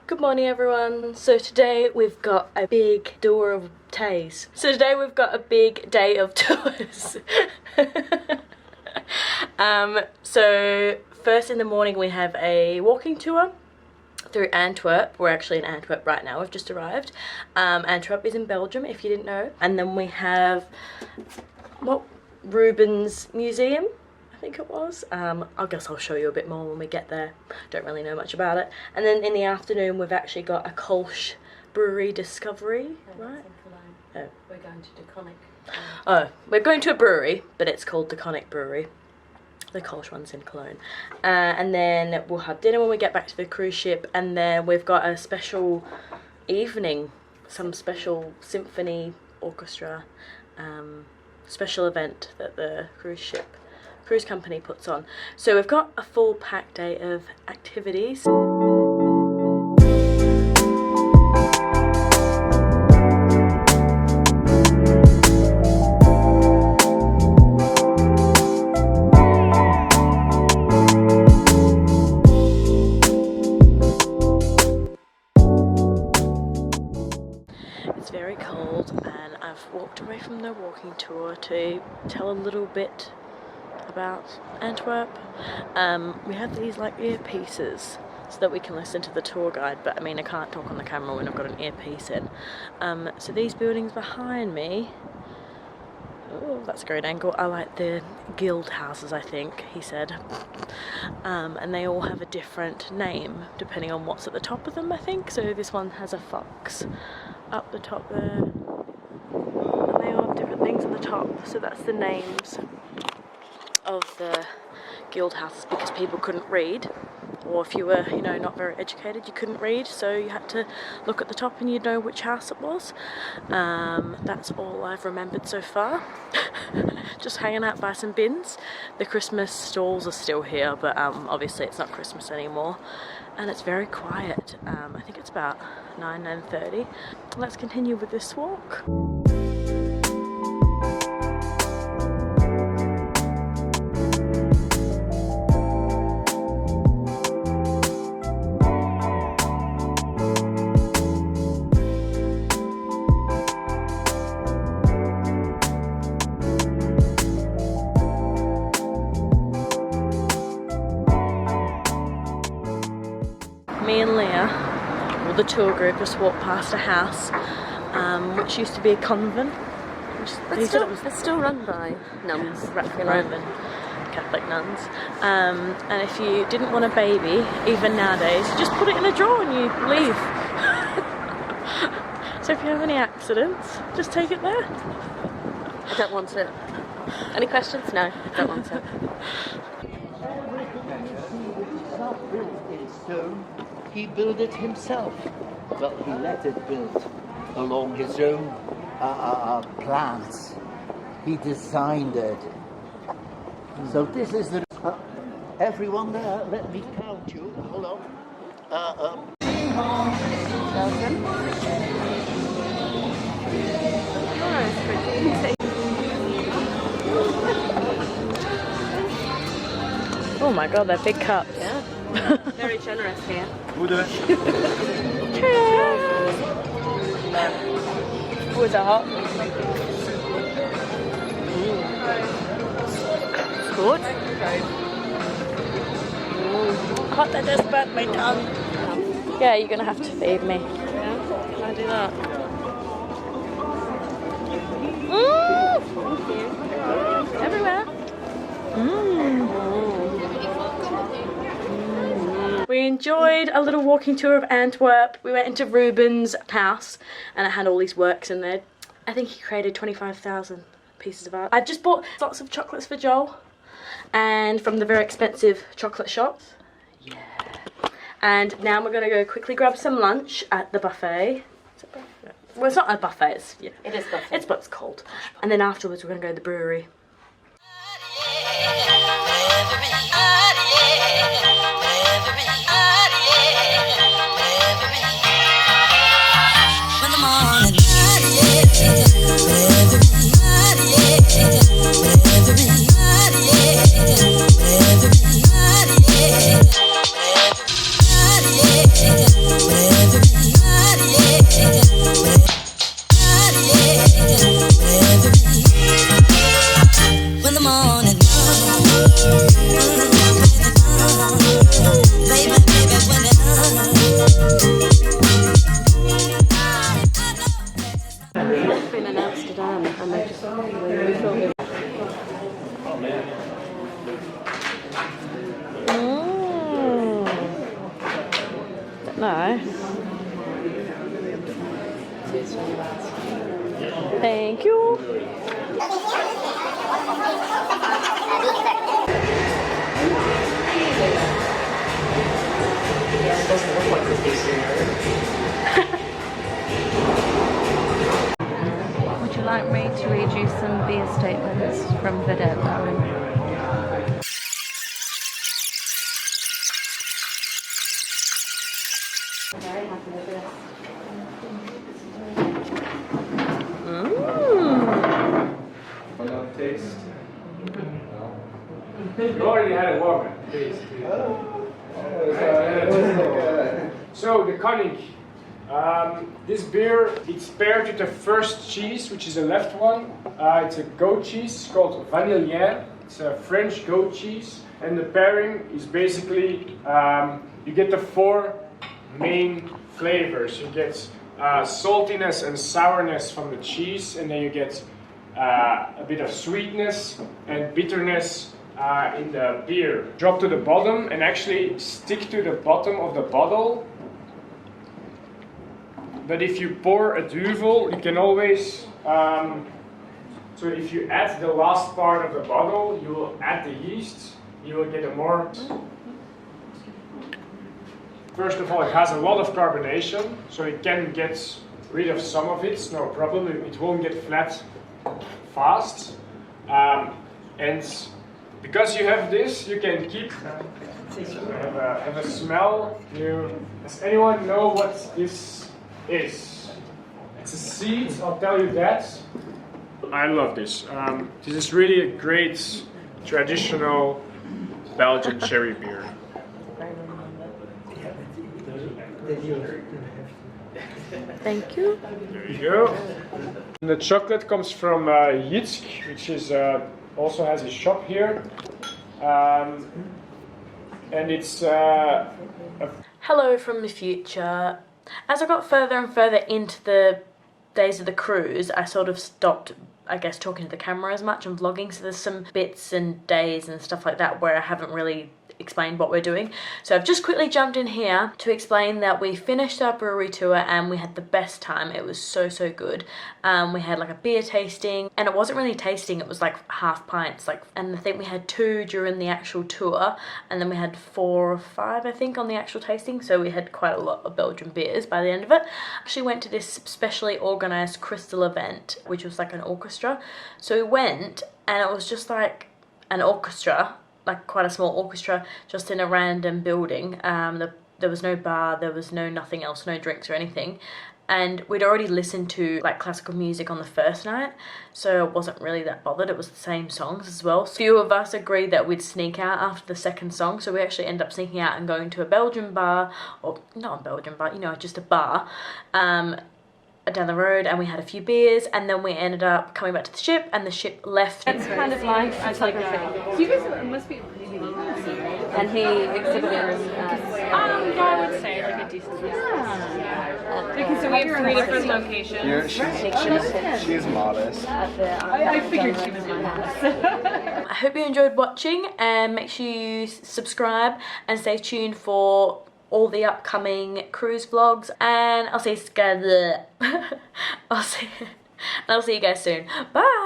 Good morning everyone. So today we've got a big tour of tays. So today we've got a big day of tours. So first in the morning we have a walking tour through Antwerp. We're actually in Antwerp right now, we've just arrived. Antwerp is in Belgium if you didn't know. And then we have, Rubens Museum, I think it was. I guess I'll show you a bit more when we get there. Don't really know much about it. And then in the afternoon we've actually got a Koninck Brewery discovery, right? Oh. We're going to the Koninck. Oh, we're going to a brewery, but it's called the Koninck Brewery. The Kolsch one's in Cologne. And then we'll have dinner when we get back to the cruise ship, and then we've got a special evening, some special symphony orchestra special event that the cruise company puts on. So we've got a full packed day of activities. It's very cold and I've walked away from the walking tour to tell a little bit about Antwerp. We have these like earpieces so that we can listen to the tour guide, but I mean I can't talk on the camera when I've got an earpiece in. So these buildings behind me, oh that's a great angle, I like the guild houses I think he said, and they all have a different name depending on what's at the top of them I think. So this one has a fox up the top there, and they all have different things at the top, so that's the names of the guild houses because people couldn't read, or if you were, you know, not very educated, you couldn't read, so you had to look at the top and you'd know which house it was. That's all I've remembered so far. Just hanging out by some bins. The Christmas stalls are still here, but obviously it's not Christmas anymore, and it's very quiet. I think it's about 9:30. Let's continue with this walk. Me and Leah, well, the tour group, just walked past a house which used to be a convent. It's still run by nuns. Roman Catholic nuns. And if you didn't want a baby, even nowadays, you just put it in a drawer and you leave. So if you have any accidents, just take it there. I don't want it. Any questions? No, I don't want it. He built it himself. Well, he let it build along his own plans. He designed it. So this is the... everyone there, let me count you. Hold on. Belgian. Oh my god, they're big cups. Yeah. Very generous here. Cheers! Was it hot? Good. Hot that just burnt my tongue. Yeah, you're gonna have to feed me. Yeah, can I do that? Thank you. Everywhere. We enjoyed a little walking tour of Antwerp. We went into Rubens' house and it had all these works in there. I think he created 25,000 pieces of art. I just bought lots of chocolates for Joel, and from the very expensive chocolate shops. Yeah. And now we're gonna go quickly grab some lunch at the buffet. Is it buffet? Well, it's not a buffet, it's, yeah. It is buffet. It's what it's called. And then afterwards we're gonna go to the brewery. Everybody them, and they're just wonderful. Nice. Thank you. Would you like me to read you some beer statements from Koninck Brewery? Very happy with this. Taste. You already had a walk. Taste. So the Koninck. This beer, it's paired with the first cheese, which is the left one. It's a goat cheese called Vanillien. It's a French goat cheese, and the pairing is basically you get the 4 main flavors. You get saltiness and sourness from the cheese, and then you get a bit of sweetness and bitterness in the beer. Drop to the bottom and actually stick to the bottom of the bottle. But if you pour a duvel, you can always, so if you add the last part of the bottle, you will add the yeast, you will get a more, first of all, it has a lot of carbonation, so it can get rid of some of it, no problem, it won't get flat fast. And because you have this, you can keep, have a smell. Does anyone know what this is? It's a seed, I'll tell you that. I love this. This is really a great traditional Belgian cherry beer. Thank you. There you go. And the chocolate comes from Jitsk, which is also has a shop here. And it's Hello from the future. As I got further and further into the days of the cruise, I sort of stopped, I guess, talking to the camera as much and vlogging, so there's some bits and days and stuff like that where I haven't really explained what we're doing. So I've just quickly jumped in here to explain that we finished our brewery tour and we had the best time. It was so good. We had like a beer tasting, and it wasn't really tasting, it was like half pints, and I think we had 2 during the actual tour, and then we had 4 or 5 I think on the actual tasting, so we had quite a lot of Belgian beers by the end of it. Actually went to this specially organised crystal event, which was like an orchestra. So we went and it was just like an orchestra, like quite a small orchestra, just in a random building. There was no bar, there was no nothing else, no drinks or anything. And we'd already listened to like classical music on the first night, so I wasn't really that bothered. It was the same songs as well. Few of us agreed that we'd sneak out after the second song, so we actually ended up sneaking out and going to a Belgian bar, or not a Belgian bar, you know, just a bar, down the road, and we had a few beers, and then we ended up coming back to the ship, and the ship left. It's kind of like photography. You guys must be really and he exhibited yeah, I would say like a decent because so we have 3 different locations. Yeah, she's modest. I figured she was modest. I hope you enjoyed watching, and make sure you subscribe and stay tuned for all the upcoming cruise vlogs, and I'll see you guys soon. Bye.